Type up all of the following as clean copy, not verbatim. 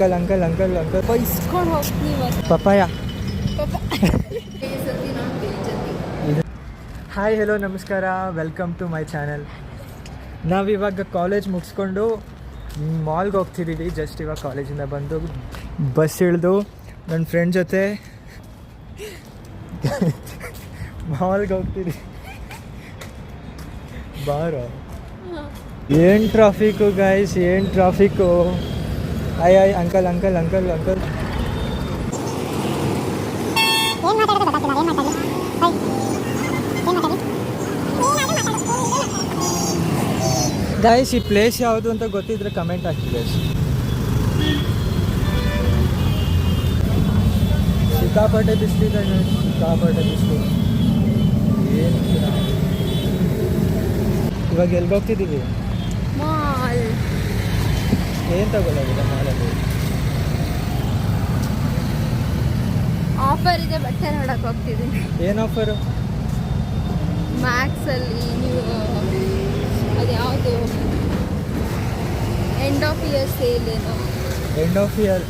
Uncle uncle uncle ಬೈಸ್ಕೊಂಡು ಹೋಗ್ತೀನಿ papaya. Hi hello ನಮಸ್ಕಾರ, welcome to my channel. ನಾವಿವಾಗ college ಮುಗಿಸ್ಕೊಂಡು ಮಾಲ್ಗೆ ಹೋಗ್ತಿದ್ದೀವಿ. ಜಸ್ಟ್ ಇವಾಗ ಕಾಲೇಜಿಂದ ಬಂದು ಬಸ್ ಇಳಿದು ನನ್ನ ಫ್ರೆಂಡ್ ಜೊತೆ ಮಾಲ್ಗೆ ಹೋಗ್ತಿದ್ದೀವಿ. ಬಾರೋ, ಏನು ಟ್ರಾಫಿಕ್ಕು ಗೈಸ್, ಏನು ಟ್ರಾಫಿಕ್ಕು. ಆಯ್ ಆಯ್ uncle uncle uncle uncle. Guys, ಈ ಪ್ಲೇಸ್ ಯಾವುದು ಅಂತ ಗೊತ್ತಿದ್ರೆ ಕಮೆಂಟ್ ಹಾಕಿ ಗೈಸ್. ಸಿಕ್ಕಾಪಟ್ಟೆ ಬಿಸಿಲಿದೆ, ಸಿಕ್ಕಾಪಟ್ಟೆ ಬಿಸಿಲು. ಏನು ಇವಾಗ ಎಲ್ಲಿಗೆ ಹೋಗ್ತಿದ್ದೀವಿ? ಮಾಲ್. ಏನು ತಗೊಳ್ಳೋದಿಲ್ಲ ಮಾಲಲ್ಲಿ? ಆಫರ್ ಇದೆ, ಬಟ್ಟೆ ನೋಡಕ್ಕೆ ಹೋಗ್ತಿದ್ದೀನಿ. ಏನು ಆಫರು? ಮ್ಯಾಕ್ಸಲ್ಲಿ ನೀವು ಅದು ಯಾವುದು ಎಂಡ್ ಆಫ್ ಇಯರ್ ಸೇಲ್ ಏನೋ. ಎಂಡ್ ಆಫ್ ಇಯರ್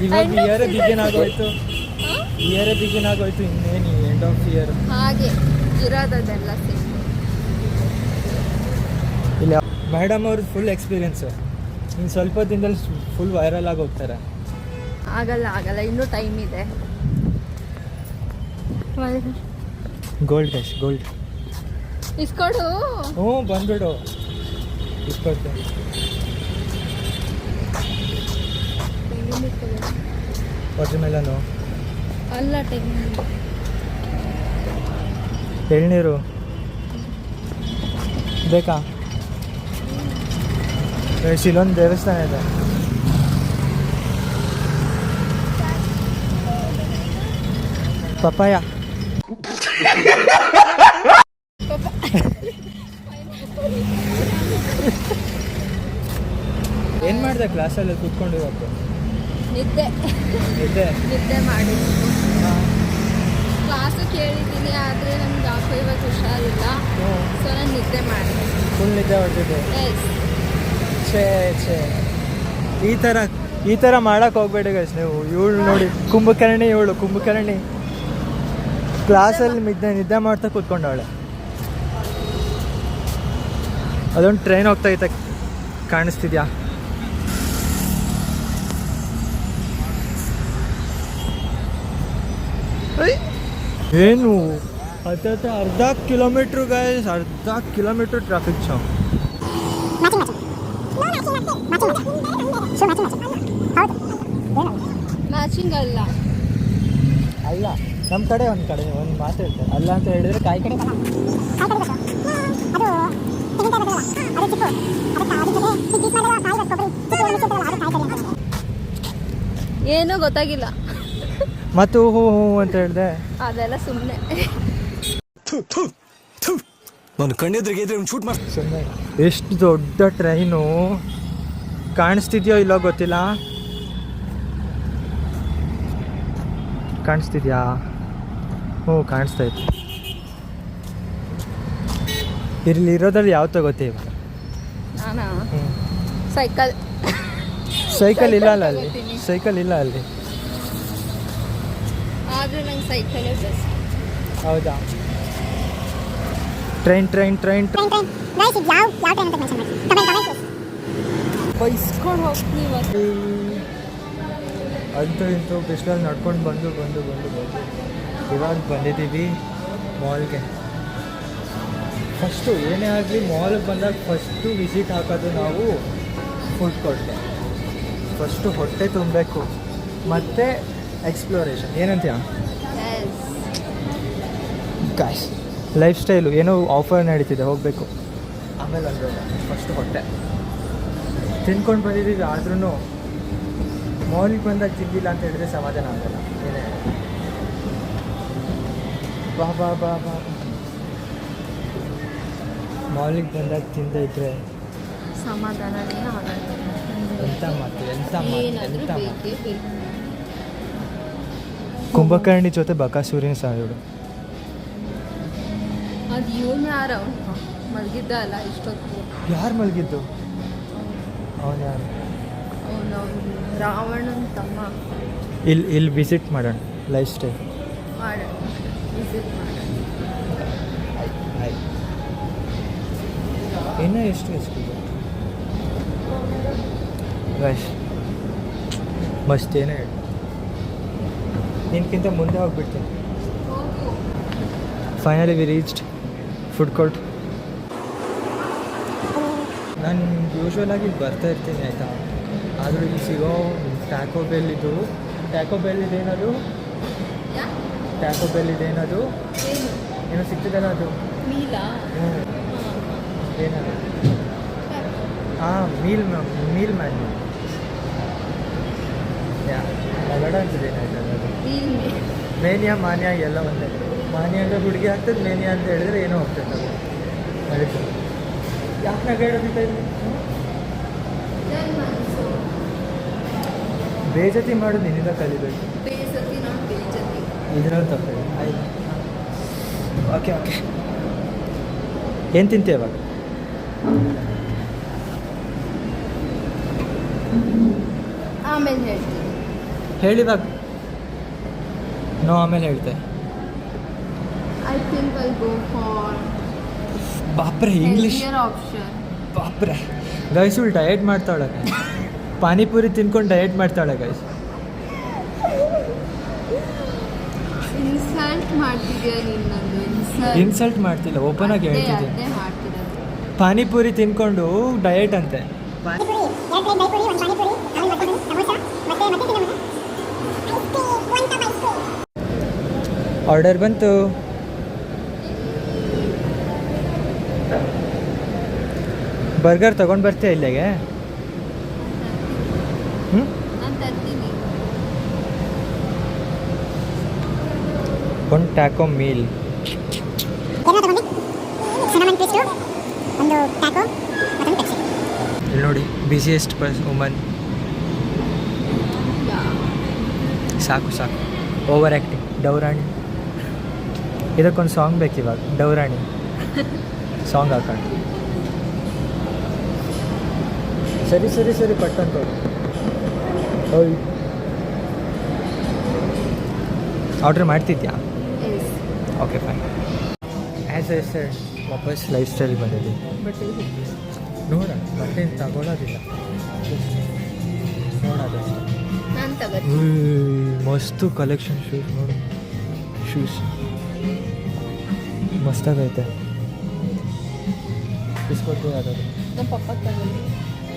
ಇವಾಗ ಇಯರೇ ಬಿಗಿನ್ ಆಗೋಯ್ತು, ಇಯರೇ ಬಿಗಿನ್ ಆಗೋಯ್ತು, ಇನ್ನೇನು ಎಂಡ್ ಆಫ್ ಇಯರ್ ಹಾಗೆ ಇರೋದೆಲ್ಲ ಸೇಲ್. ಇಲ್ಲ, ಮೇಡಮ್ ಅವ್ರದ್ದು ಫುಲ್ ಎಕ್ಸ್ಪೀರಿಯನ್ಸು. ಇನ್ನು ಸ್ವಲ್ಪ ದಿನದಲ್ಲಿ ಫುಲ್ ವೈರಲ್ ಆಗಿ ಹೋಗ್ತಾರೆ. ಆಗಲ್ಲ ಇನ್ನೂ ಟೈಮ್ ಇದೆ. ಗೋಲ್ಡ್ ಗೈಸ್, ಗೋಲ್ಡ್ ಇಸ್ಕೊಡು. ಹ್ಞೂ, ಬಂದ್ಬಿಡು, ಇಸ್ಕೊಡ್ತೆ. ವಾಟರ್ ಮೆಲನು ಅಲ್ಲ, ಎಳ್ನೀರು ಬೇಕಾ? ಇಲ್ಲೊಂದು ದೇವಸ್ಥಾನ ಇದೆ. ಪಪಾಯ. ಏನು ಮಾಡಿದೆ ಕ್ಲಾಸಲ್ಲಿ ಕೂತ್ಕೊಂಡು ಇವತ್ತು? ನಿದ್ದೆ ಮಾಡಿ ಕ್ಲಾಸು ಕೇಳಿದ್ದೀನಿ, ಆದರೆ ನಮ್ಗೆ ಇವತ್ತು ಹುಷಾರಿಲ್ಲ. ಸೊ ನಾನು ನಿದ್ದೆ ಮಾಡಿದೆ, ಫುಲ್ ನಿದ್ದೆ ಹೊಡೆದಿದ್ದೆ. ಛೇ, ಈ ಥರ ಮಾಡಕ್ಕೆ ಹೋಗ್ಬೇಡಿ ಗೈಸ್ ನೀವು. ಇವಳು ನೋಡಿ, ಕುಂಭಕರ್ಣಿ ಕ್ಲಾಸಲ್ಲಿ ನಿದ್ದೆ ಮಾಡ್ತಾ ಕೂತ್ಕೊಂಡವಳೆ. ಅದೊಂದು ಟ್ರೈನ್ ಹೋಗ್ತಾ ಐತೆ, ಕಾಣಿಸ್ತಿದ್ಯಾ? ಏನು ಅರ್ಧ ಕಿಲೋಮೀಟ್ರ್ ಗೈಸ್, ಅರ್ಧ ಕಿಲೋಮೀಟ್ರ್ ಟ್ರಾಫಿಕ್ ಜಾಮ್. ಮ್ಯಾಚಿಂಗ್ ಅಲ್ಲ, ನಮ್ಮ ಕಡೆ ಒಂದು ಮಾತು ಹೇಳ್ತಾರೆ, ಅಲ್ಲ ಅಂತ ಹೇಳಿದ್ರೆ ಕಾಯಿ ಕಡೆ. ಏನೂ ಗೊತ್ತಾಗಿಲ್ಲ ಮತ್ತು ಹೂ ಅಂತ ಹೇಳಿದೆ, ಅದೆಲ್ಲ ಸುಮ್ಮನೆ. ನಾನು ಕಣ್ಣೆದ್ರಿಗೆ ಶೂಟ್ ಮಾಡಿ ಸುಮ್ಮನೆ. ಎಷ್ಟು ದೊಡ್ಡ ಟ್ರೈನು ಕಾಣಿಸ್ತಿದ್ಯೋ ಇಲ್ಲೋ ಗೊತ್ತಿಲ್ಲ. ಕಾಣಿಸ್ತಿದ್ಯಾ? ಹ್ಞೂ, ಕಾಣಿಸ್ತಾ ಇತ್ತು. ಇಲ್ಲಿ ಇರೋದ್ರಲ್ಲಿ ಯಾವ ತಗೋತಿ ಇವಾಗ? ಸೈಕಲ್ ಇಲ್ಲ ಅಲ್ಲ ಅಲ್ಲಿ, ಸೈಕಲ್ ಇಲ್ಲ ಅಲ್ಲಿ. ಆದರೂ ನಂಗೆ ಸೈಕಲೇ ಬೆಸ್ಟ್. ಹೌದಾ? ಟ್ರೈನ್ ಬೈಸ್ಕೊಂಡು ಹೋಗ್ತೀನಿ ಇವತ್ತು. ಅಂತೂ ಇಂತೂ ಬಿಸಿಲಲ್ಲಿ ನಡ್ಕೊಂಡು ಬಂದು ಇವಾಗ ಬಂದಿದ್ದೀವಿ ಮಾಲ್ಗೆ. ಫಸ್ಟು ಏನೇ ಆಗಲಿ ಮಾಲ್ಗೆ ಬಂದಾಗ ಫಸ್ಟು ವಿಸಿಟ್ ಹಾಕೋದು ನಾವು ಫುಡ್ ಕೋರ್ಟ್ಗೆ. ಫಸ್ಟು ಹೊಟ್ಟೆ ತುಂಬಬೇಕು, ಮತ್ತು ಎಕ್ಸ್ಪ್ಲೋರೇಷನ್. ಏನಂತೀಯ ಗಾಯ್ಸ್? ಲೈಫ್ ಸ್ಟೈಲು ಏನೋ ಆಫರ್ ನಡೀತಿದೆ, ಹೋಗಬೇಕು. ಆಮೇಲೆ ಅಂದರೆ ಫಸ್ಟು ಹೊಟ್ಟೆ ತಿನ್ಕೊಂಡು ಬಂದಿದ್ದೀವಿ. ಆದ್ರೂ ಮಾಲಿಗೆ ಬಂದಾಗ ತಿಂದಿಲ್ಲ ಅಂತ ಹೇಳಿದ್ರೆ ಸಮಾಧಾನ ಆಗಲ್ಲ. ಏನೇ ಬಾ ಮಾಲಿಗೆ ಬಂದಾಗ ತಿಂದ ಇದ್ರೆ ಸಮಾಧಾನನೇ ಆಗಲ್ಲ. ಎಂಥ ಮಾತು. ಕುಂಭಕರ್ಣಿ ಜೊತೆ ಬಕಾಸೂರಿನ ಸಾಯೋಡು. ಅದು ಇವನು ಯಾರು? ಮಲಗಿದ್ದ ಅಲ್ಲ ಇಷ್ಟೊತ್ತು. ಯಾರು ಮಲಗಿದ್ದು? ಅವನು ಯಾರು? ನಾವು ರಾವಣನ ತಮ್ಮ ಇಲ್ಲಿ ವಿಸಿಟ್ ಮಾಡೋಣ ಲೈಫ್ ಸ್ಟೈಲ್. ಮಾಡೋಣ, ವಿಸಿಟ್ ಮಾಡೋಣ. ಇನ್ನೂ ಎಷ್ಟು ಗೈಸ್ ಮಸ್ತ್ ಏನೇ ಹೇಳಿ, ನಿನ್ಕಿಂತ ಮುಂದೆ ಹೋಗ್ಬಿಡ್ತೀನಿ. ಹೋಗು. Finally we reached food court. ನಾನು ಯೂಶ್ವಲ್ ಆಗಿ ಇಲ್ಲಿ ಬರ್ತಾ ಇರ್ತೀನಿ ಆಯಿತಾ, ಆದರೂ ಇಲ್ಲಿ ಸಿಗೋ ಟ್ಯಾಕೋ ಬೆಲ್ ಇದೇನದು, ಯಾ? ಟ್ಯಾಕೋ ಬೆಲ್ ಇದೇನದು ಏನು? ಏನೋ ಸಿಗ್ತಿದಲ್ಲ ಅದು. ಮೀಲಾ? ಹ್ಞೂ, ಏನದು? ಹಾಂ, ಮೀಲ್ ಮ್ಯಾನ್. ಯಾ ಲಗಡ ಅಂತಿದೆ ಏನಾಯ್ತು ಅದು. ಮೀಲ್ ಮೇನಿಯಾ ಮಾನ್ಯ ಎಲ್ಲ ಒಂದೇ. ಮಾನ್ಯ ಅಂದರೆ ಹುಡುಗಿ ಆಗ್ತದೆ, ಮೇನಿಯಾ ಅಂತ ಹೇಳಿದ್ರೆ ಏನೋ ಹೋಗ್ತದೆ ಅದು. ಅದಕ್ಕೆ ಯಾಕೆ ನಗಾಡೋದಿಲ್ಲ ಇಲ್ಲಿ? ಬೇಜತಿ ಮಾಡೋದು ನಿನ್ನಿಂದ ಕಲಿಬೇಕು. ಬೇಸತಿ ನಾಟ್ ಬೇಜತಿ. ಇದರಲ್ಲಿ ತಪ್ಪಿದೆ. ಆಯ್ತು, ಓಕೆ. ಏನು ತಿಂತೀಯ ಇವಾಗ? ಆಮೇಲೆ ಹೇಳ್ತೀನಿ. ಹೇಳಿವಾಗ ಆಮೇಲೆ ಹೇಳ್ತೆ. I think I go for ಬಾಪ್ರೆ ಇಂಗ್ಲೀಷ್, ಆಪ್ಷನ್. ಬಾಪ್ರೆ ಗೈಸ್ ಇವಳು ಡಯಟ್ ಮಾಡ್ತಾಳೆ. ಪಾನಿಪುರಿ ತಿನ್ಕೊಂಡು ಡಯಟ್ ಮಾಡ್ತಾಳೆ ಗೈಸ್. ಇನ್ಸಲ್ಟ್ ಮಾಡ್ತಿದ್ಯಾ ನೀನು? ನಂದು ಇನ್ಸಲ್ಟ್ ಮಾಡ್ತಿಲ್ಲ, ಓಪನ್ ಆಗಿ ಹೇಳ್ತಿದ್ದೀನಿ. ಅದೇ ಮಾಡ್ತಿರೋದು. ಪಾನಿಪುರಿ ತಿನ್ಕೊಂಡು ಡಯಟ್ ಅಂತೆ. ಆರ್ಡರ್ ಬಂತು. ಬರ್ಗರ್ ತಗೊಂಡು ಬರ್ತೀಯ ಇಲ್ಲಿಗೆ? ಹ್ಞೂ, ನಾನು ತರ್ತೀನಿ. ಒಂದು ಟ್ಯಾಕೋ ಮೀಲ್. ಇಲ್ಲಿ ನೋಡಿ, ಬಿಸಿಯೆಸ್ಟ್ ವುಮನ್. ಸಾಕು ಓವರ್ ಆ್ಯಕ್ಟಿಂಗ್. ಡೌರಾಣಿ. ಇದಕ್ಕೊಂದು ಸಾಂಗ್ ಬೇಕು ಇವಾಗ, ಡೌರಾಣಿ ಸಾಂಗ್ ಹಾಕೊಂಡು. ಸರಿ ಪಟ್ಟಂತ ಓಯ್, ಆರ್ಡ್ರ್ ಮಾಡ್ತಿದ್ಯಾ? Yes. Okay fine. As I said, ವಾಪಸ್ ಲೈಫ್ ಸ್ಟೈಲ್ ಬಂದಿದ್ದೀನಿ. ಬಟ್ ನೋಡ, ಬಟ್ಟೆ ತಗೊಳ್ಳೋದಿಲ್ಲ, ನೋಡೋದಷ್ಟೇ. ನಾನು ತಗೋತೀನಿ. ಮಸ್ತು ಕಲೆಕ್ಷನ್ ಶೂಸ್ ನೋಡು. ಶೂಸ್ ಮಸ್ತಾಗೈತೆ. ಇಸ್ಕೊಡ್ತೀವಿ ಯಾವ್ದಾದ್ರು? ನಮ್ಮ ಪಪ್ಪ ತಗೊಳ್ಳಿ.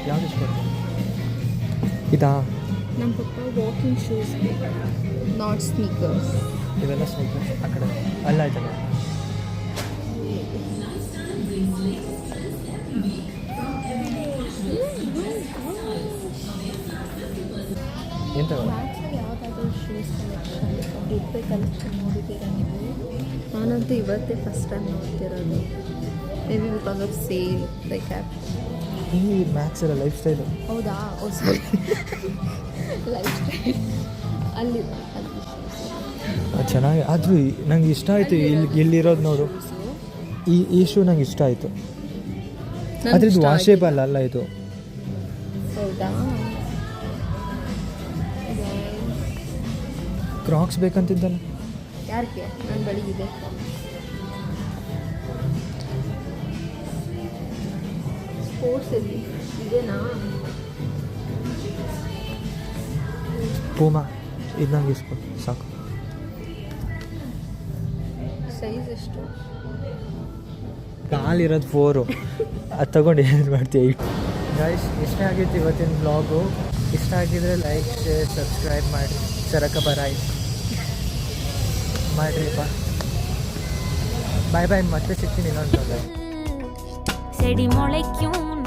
ಯಾವ್ದು ಇಸ್ಕೊಡ್ತೀನಿ? ಇದಾ? ನಮ್ಮ ಪಪ್ಪ ವಾಕಿಂಗ್ ಶೂಸ್ ಬೇಕು, ನಾಟ್ ಸ್ನೀಕರ್ಸ್. ಇವೆಲ್ಲ ಸ್ನೀಕರ್ಸ್ ಆ ಕಡೆ ಅಲ್ಲ ಆಯ್ತಲ್ಲ. ಏನು ತಗೋ? ಮ್ಯಾಕ್ಸಲ್ಲಿ ಯಾವುದಾದ್ರೂ ಶೂಸ್ ಕಲೆಕ್ಷನ್, ಗುಬ್ಬೆ ಕಲೆಕ್ಷನ್ ನೋಡಿದ್ದೀರಾ ನೀವು? ನಾನಂತೂ ಇವತ್ತೇ ಫಸ್ಟ್ ಟೈಮ್ ನೋಡ್ತಿರೋದು. Maybe because of sale like app. ಈ ಮ್ಯಾಕ್ಸ್ ಎಲ್ಲ ಲೈಫ್ ಸ್ಟೈಲು. ಹೌದಾ? ಓ ಸಾರಿ, ಲೈಫ್ ಸ್ಟೈಲ್ ಅಲ್ಲಿ ಚೆನ್ನಾಗಿ. ಅದು ನಂಗೆ ಇಷ್ಟ ಆಯಿತು. ಇಲ್ಲಿರೋದು ನೋಡು, ಈ ಶೂ ನಂಗೆ ಇಷ್ಟ ಆಯಿತು. ಆದರೆ ಇದು ವಾಷೇಬಲ್ ಅಲ್ಲ ಇದು. ಹೌದಾ? ಕ್ರಾಕ್ಸ್ ಬೇಕಂತಿದ್ದಲ್ಲ. ಯಾರಿಗೆ? ನನ್ನ ಬಳಿ ಇದೆ. ಸ್ಪೋರ್ಟ್ಸಲ್ಲಿ ಇದೆನಾ? ಪೂಮಾ ಇದು ನಂಗೆ ಇಸ್ಕೊಡು ಸಾಕು. ಸೈಜ್ ಎಷ್ಟು? ಕಾಲಿರೋದು 4. ಅದು ತಗೊಂಡು ಏನು ಮಾಡ್ತೀವಿ? ಗೈಸ್, ಇಷ್ಟ ಆಗಿತ್ತು ಇವತ್ತಿನ ಬ್ಲಾಗು. ಇಷ್ಟ ಆಗಿದ್ರೆ ಲೈಕ್, ಶೇರ್, ಸಬ್ಸ್ಕ್ರೈಬ್ ಮಾಡಿ. ಸರಕ ಬರಾಯಿ ಮಾಡಿರಿಪ್ಪ. ಬಾಯ್. ಮತ್ತೆ ಸಿಗ್ತೀನಿ ಇನ್ನೊಂದು. செடி முளைக்கும்